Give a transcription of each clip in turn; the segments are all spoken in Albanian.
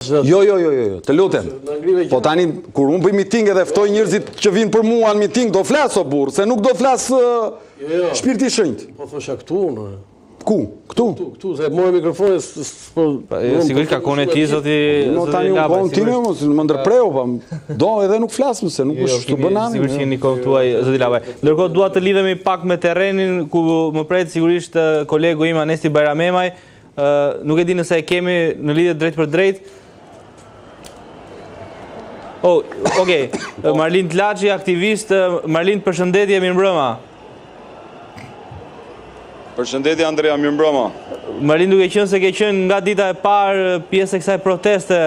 Jo, të lutem. Po tani, kur unë bëj miting edhe ftoj njerëzit që vinë për mua në miting, do flas o burr, se nuk do flas shpirti i shenjtë. Po thosha këtu, në... Ku? Këtu? Këtu, se morë mikrofonin... Sigurisht ka kone ti, zoti tani unë kohën time, më ndërpreu, do edhe nuk flasmë, se nuk është të bënami. Sigurisht që një kohë tuaj, zoti Labaj. Ndërkohë, dua të lidhemi pak me terrenin, ku më pret sigurisht kolegu im Anesti Bajramemaj, nuk e di nëse e kemi në lidhje drejt për drejt. Okej, Marlin Tlaçi, aktivist. Marlin, përshëndetje, mirëmbrëma. Përshëndetje, Andrea, mirëmbrëma. Marlin, duke qenë se ke qenë nga dita e parë pjesë e kësaj proteste,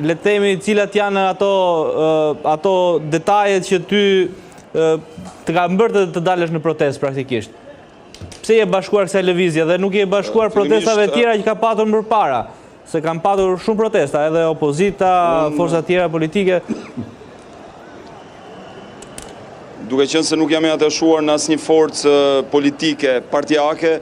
le të themi cilat janë ato detajet që ty të ka mbërë të dalësh në protestë praktikisht. Pse je bashkuar kësaj lëvizje dhe nuk je bashkuar protestave tjera që ka patur më përpara? Se kam patur shumë protesta, edhe opozita, forca tjera politike. Duke qenë se nuk jam e atashuar në asnjë forcë politike, partijake,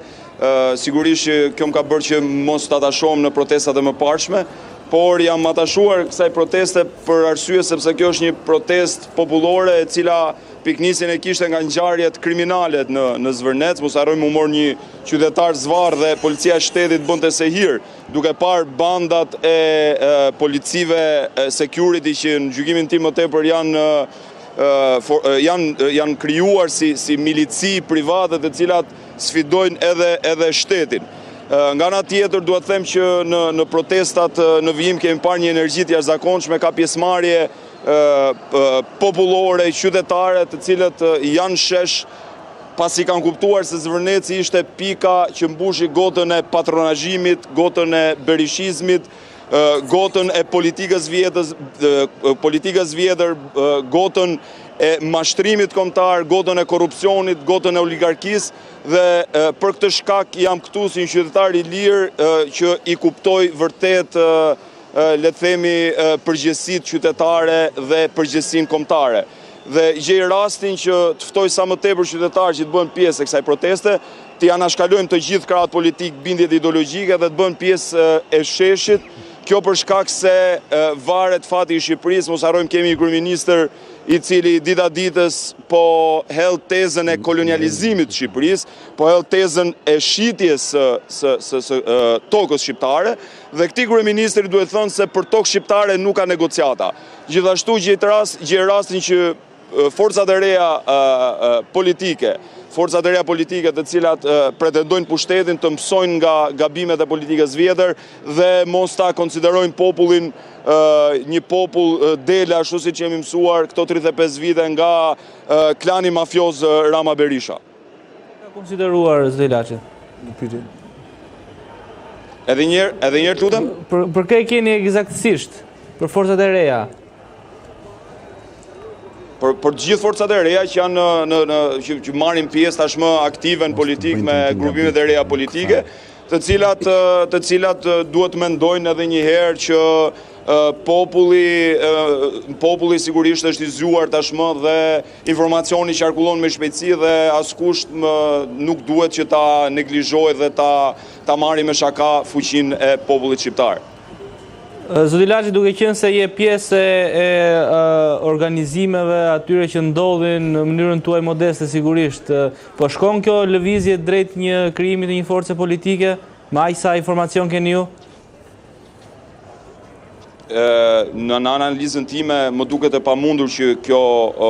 sigurisht që kjo më ka bërë që mos të atashohem në protestat e mëparshme, por jam atashuar kësaj proteste për arsye sepse kjo është një protestë popullore e cila piknisjen e kishte nga ngjarjet kriminale në Zvërnec. Mos harrojmë u mor një qytetar zvarr dhe policia e shtetit bënte se hir, duke parë bandat e policive security që në gjykimin tim më tepër janë krijuar si milici private të cilat sfidojnë edhe shtetin. Nga ana tjetër duhet të them që në protestat në vijim kemi parë një energji të jashtëzakonshme, ka pjesëmarrje popullore, qytetare, të cilët janë shesh pasi kanë kuptuar se Zvërneci ishte pika që mbushi gotën e patronazhimit, gotën e berishizmit, gotën e politikës vjetër, gotën e mashtrimit kombëtar, gotën e korrupsionit, gotën e oligarkisë, dhe për këtë shkak jam këtu si një qytetar i lirë që i kuptoj vërtet le të themi përgjegjësitë qytetare dhe përgjegjësinë kombëtare. Dhe gjej rastin që të ftoj sa më tepër qytetarë që të bëhen pjesë e kësaj proteste, të anashkalojmë të gjithë krahët politik, bindjet ideologjike dhe të bëhen pjesë e sheshit. Kjo për shkak se varet fati i Shqipërisë, mos harrojmë kemi një kryeministër i cili dita ditës po hell tezën e kolonializimit të Shqipërisë, po hell tezën e shitjes së tokës shqiptare, dhe këtij kryeministri duhet thënë se për tokë shqiptare nuk ka negociata. Gjithashtu gjej rastin që forcat e reja politike të cilat pretendojnë pushtetin të mësojnë nga gabimet e politikës vjetër dhe mos ta konsiderojnë popullin një popull dele ashtu siç jemi mësuar këto 35 vite nga klani mafioz Rama Berisha. Ka konsideruar Zelaçi? Edhe një lutem? Për kë keni eksaktësisht? Për forcat e reja? Për të gjithë forcat e reja që që marrin pjesë tashmë aktive në politikë me grupimet e reja politike, të cilat duhet mendojnë edhe një herë që populli sigurisht është i zgjuar tashmë dhe informacioni qarkullon me shpejtësi dhe askush nuk duhet që ta neglizhojë dhe ta marrë me shaka fuqinë e popullit shqiptar. Zoti Laçi, duke qenë se je pjesë e organizimeve atyre që ndodhin në mënyrën tuaj modeste sigurisht, po shkon kjo lëvizje drejt një krijimi të një force politike, me aq sa informacion keni ju? Në analizën time më duket e pamundur që kjo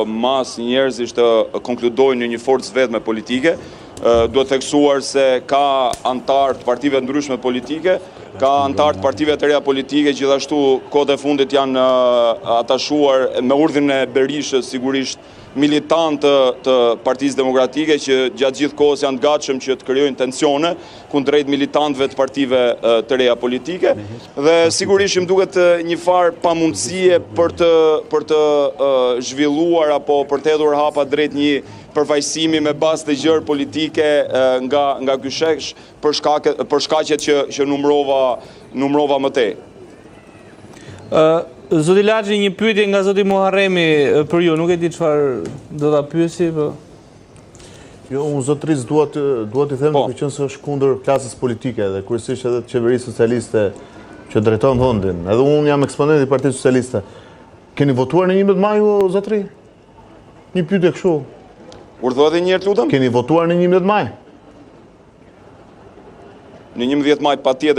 masë njerëzish të konkludojnë në një forcë vetme politike. Duhet theksuar se ka antar të partive ndryshme politike, ka antar të partive të reja politike, gjithashtu kohët e fundit janë atashuar me urdhrin e Berishës sigurisht militantë të Partisë Demokratike që gjatë gjithë kohës janë të gatshëm që të krijojnë tensione kundrejt militantëve të partive të reja politike dhe sigurisht më duket një farë pamundësie për të zhvilluar apo për të hedhur hapa drejt një përfaqësimi me bazë të gjërë politike nga ky shesh për shkaqet që numrova më tej. Zoti Laçi, një pyetje nga zoti Muharremi për ju, nuk e di çfarë do ta pyesi, po. Jo, unë zotëris duhet i them duke qenë se është kundër klasës politike dhe kryesisht edhe të qeverisë socialiste që drejton vendin. Edhe unë jam eksponent i Partisë Socialiste. Keni votuar në 11 maj, o zotëri? Një pyetje kështu. Urdhëro edhe një herë lutem? Keni votuar në 11 maj? Në 11 maj patjetër